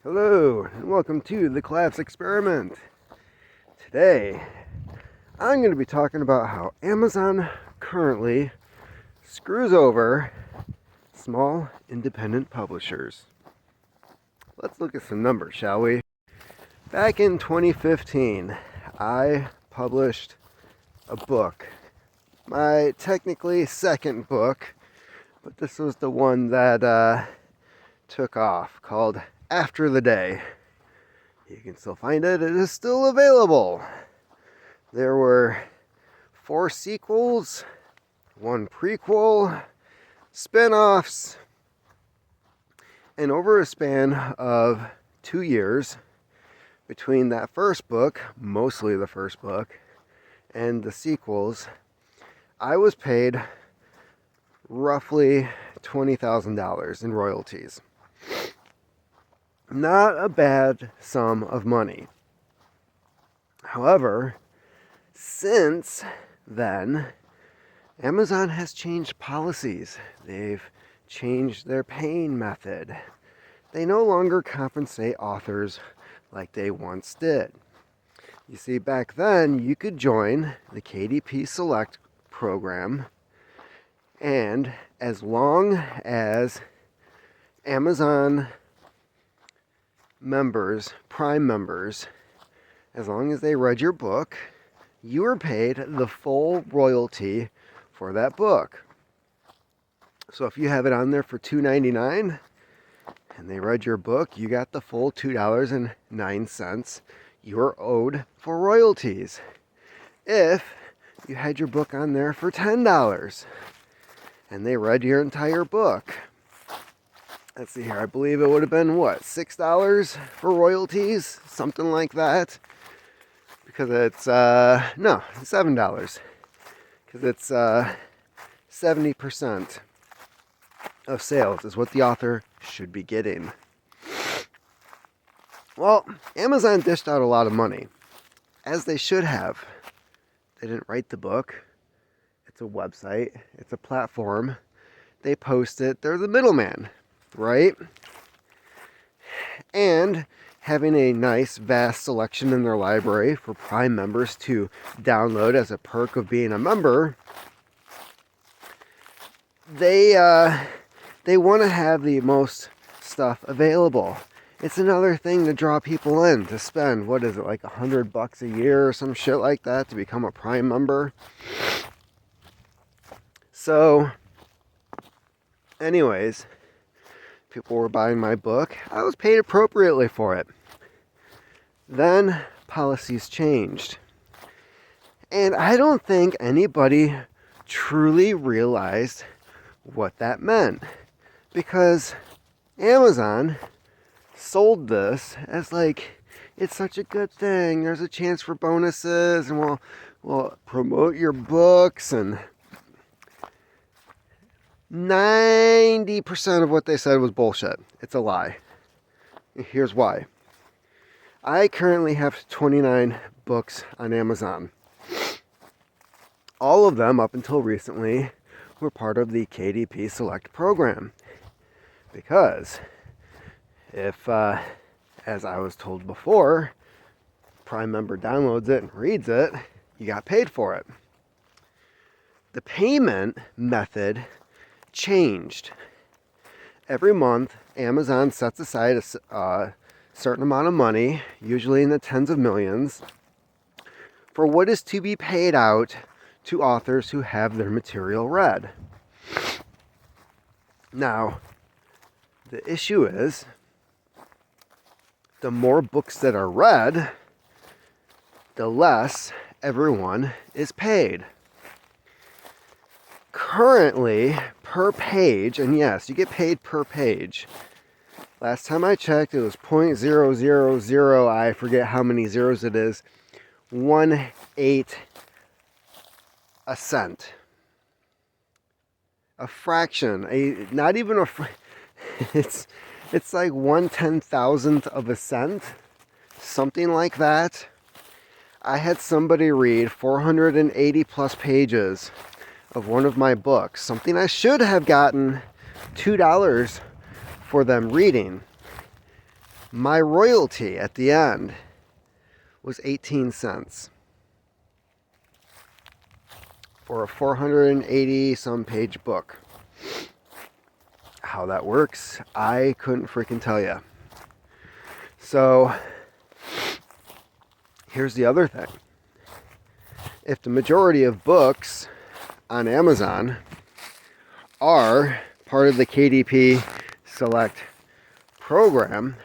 Hello, and welcome to the Collapse Experiment. Today, I'm going to be talking about how Amazon currently screws over small independent publishers. Let's look at some numbers, shall we? Back in 2015, I published a book. My technically second book, but this was the one that took off, called After the Day. You can still find it. It is still available. There were 4 sequels, 1 prequel, spin-offs, and over a span of 2 years between that first book, mostly the first book, and the sequels, I was paid roughly $20,000 in royalties. Not a bad sum of money. However, since then, Amazon has changed policies. They've changed their paying method. They no longer compensate authors like they once did. You see, back then, you could join the KDP Select program, and as long as Amazon members, Prime members, as long as they read your book, you were paid the full royalty for that book. So if you have it on there for $2.99 and they read your book, you got the full $2.09 you are owed for royalties. If you had your book on there for $10 and they read your entire book, let's see here, I believe it would have been what, $6 for royalties, something like that, because it's no, $7, because it's 70% of sales is what the author should be getting. Well, Amazon dished out a lot of money, as they should have. They didn't write the book. It's a website, it's a platform. They post it, they're the middleman, right? And having a nice vast selection in their library for Prime members to download as a perk of being a member, they want to have the most stuff available. It's another thing to draw people in to spend, what is it, like $100 a year or some shit like that to become a Prime member. So anyways, people were buying my book. I was paid appropriately for it. Then policies changed. And I don't think anybody truly realized what that meant. Because Amazon sold this as like, it's such a good thing. There's a chance for bonuses and we'll promote your books, and 90% of what they said was bullshit. It's a lie. Here's why. I currently have 29 books on Amazon. All of them, up until recently, were part of the KDP Select program. Because if, as I was told before, Prime member downloads it and reads it, you got paid for it. The payment method changed. Every month, Amazon sets aside a certain amount of money, usually in the tens of millions, for what is to be paid out to authors who have their material read. Now, the issue is, the more books that are read, the less everyone is paid. Currently, per page, and yes, you get paid per page. Last time I checked, it was 0.000, I forget how many zeros it is, 1/8 a cent. A fraction, not even a it's like 1/10,000th of a cent, something like that. I had somebody read 480 plus pages of one of my books, something I should have gotten $2 for them reading. My royalty at the end was 18 cents for a 480 some page book. How that works, I couldn't freaking tell you. So here's the other thing. If the majority of books on Amazon are part of the KDP Select program,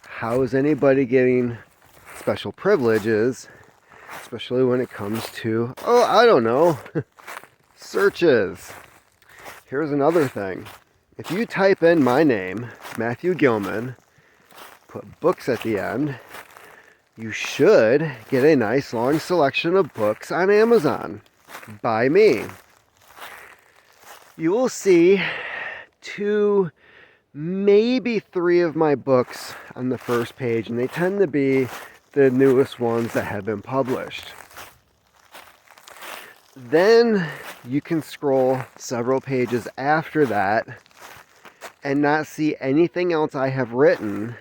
how is anybody getting special privileges, especially when it comes to, I don't know, searches? Here's another thing. If you type in my name, Matthew Gilman, put books at the end, you should get a nice long selection of books on Amazon by me. You will see 2, maybe 3 of my books on the first page, and they tend to be the newest ones that have been published. Then you can scroll several pages after that and not see anything else I have written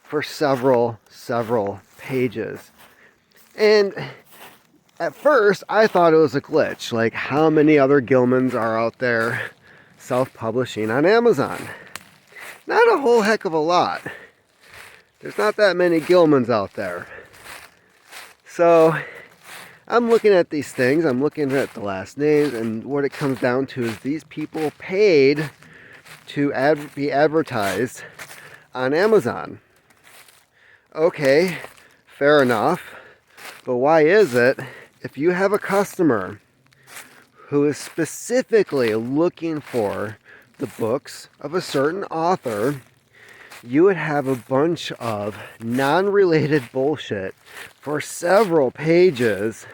for several pages. And at first I thought it was a glitch, like how many other Gilmans are out there self-publishing on Amazon? Not a whole heck of a lot. There's not that many Gilmans out there. So I'm looking at these things, I'm looking at the last names, and what it comes down to is these people paid to be advertised on Amazon. Okay, fair enough, but why is it if you have a customer who is specifically looking for the books of a certain author, you would have a bunch of non-related bullshit for several pages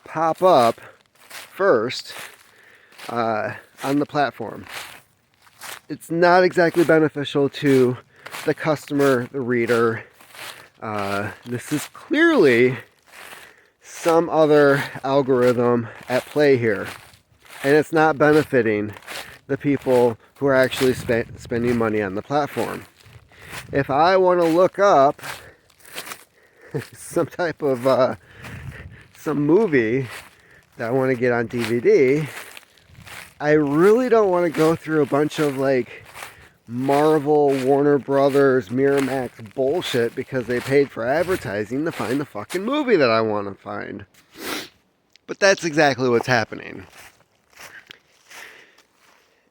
pop up first on the platform. It's not exactly beneficial to the customer, the reader. This is clearly some other algorithm at play here, and it's not benefiting the people who are actually spending money on the platform. If I want to look up some type of some movie that I want to get on DVD, I really don't want to go through a bunch of like Marvel, Warner Brothers, Miramax bullshit because they paid for advertising to find the fucking movie that I want to find. But that's exactly what's happening.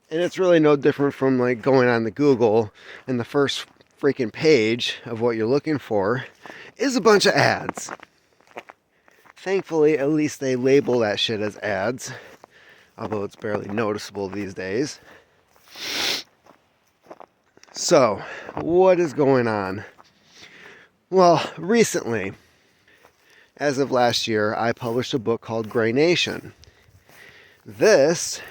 And it's really no different from like going on the Google and the first freaking page of what you're looking for is a bunch of ads. Thankfully, at least they label that shit as ads, although it's barely noticeable these days. So, what is going on? Well, recently, as of last year, I published a book called Gray Nation. This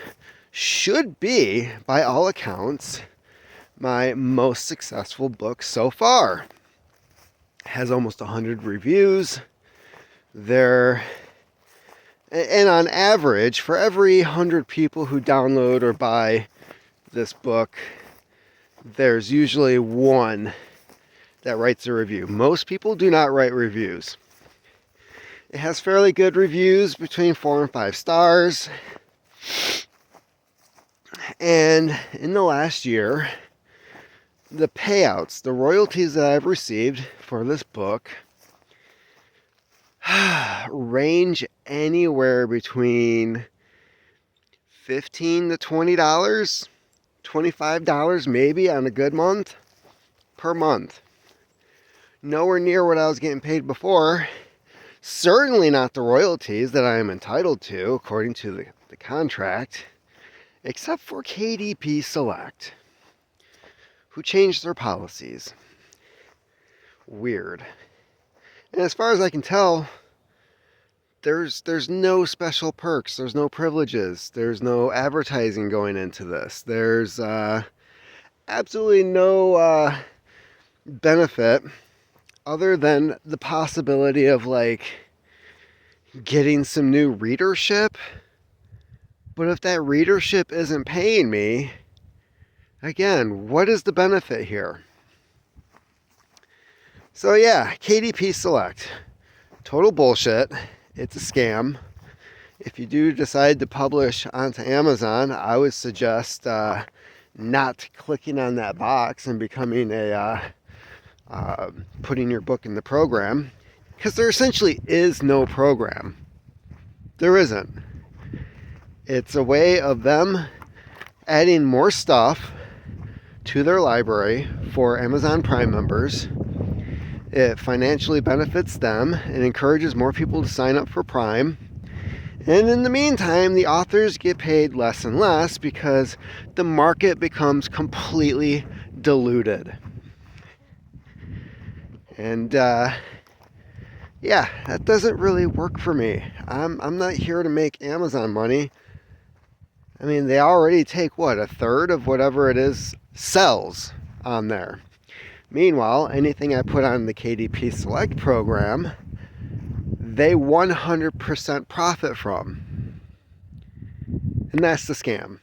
should be, by all accounts, my most successful book so far. It has almost 100 reviews. And on average, for every 100 people who download or buy this book, there's usually one that writes a review. Most people do not write reviews. It has fairly good reviews, between 4 and 5 stars. And in the last year, the payouts, the royalties that I've received for this book range anywhere between $15 to $20, $25 maybe on a good month per month. Nowhere near what I was getting paid before. Certainly not the royalties that I am entitled to according to the contract, except for KDP Select, who changed their policies. Weird. And as far as I can tell, there's no special perks, there's no privileges, there's no advertising going into this. There's absolutely no benefit other than the possibility of like getting some new readership. But if that readership isn't paying me, Again, what is the benefit here? So yeah, KDP Select. Total bullshit. It's a scam. If you do decide to publish onto Amazon, I would suggest not clicking on that box and becoming putting your book in the program, because there essentially is no program. There isn't. It's a way of them adding more stuff to their library for Amazon Prime members. It financially benefits them and encourages more people to sign up for Prime. And in the meantime, the authors get paid less and less because the market becomes completely diluted. And yeah, that doesn't really work for me. I'm not here to make Amazon money. I mean, they already take, what, a third of whatever it is sells on there. Meanwhile, anything I put on the KDP Select program, they 100% profit from. And that's the scam.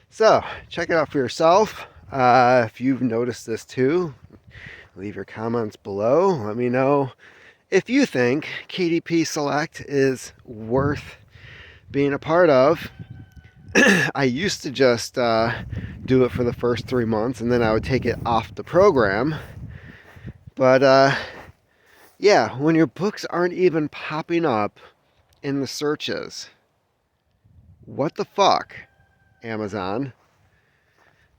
So, check it out for yourself. If you've noticed this too, leave your comments below. Let me know if you think KDP Select is worth being a part of. I used to just do it for the first 3 months and then I would take it off the program. But yeah, when your books aren't even popping up in the searches, what the fuck, Amazon?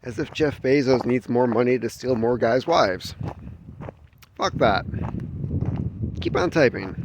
As if Jeff Bezos needs more money to steal more guys' wives. Fuck that. Keep on typing.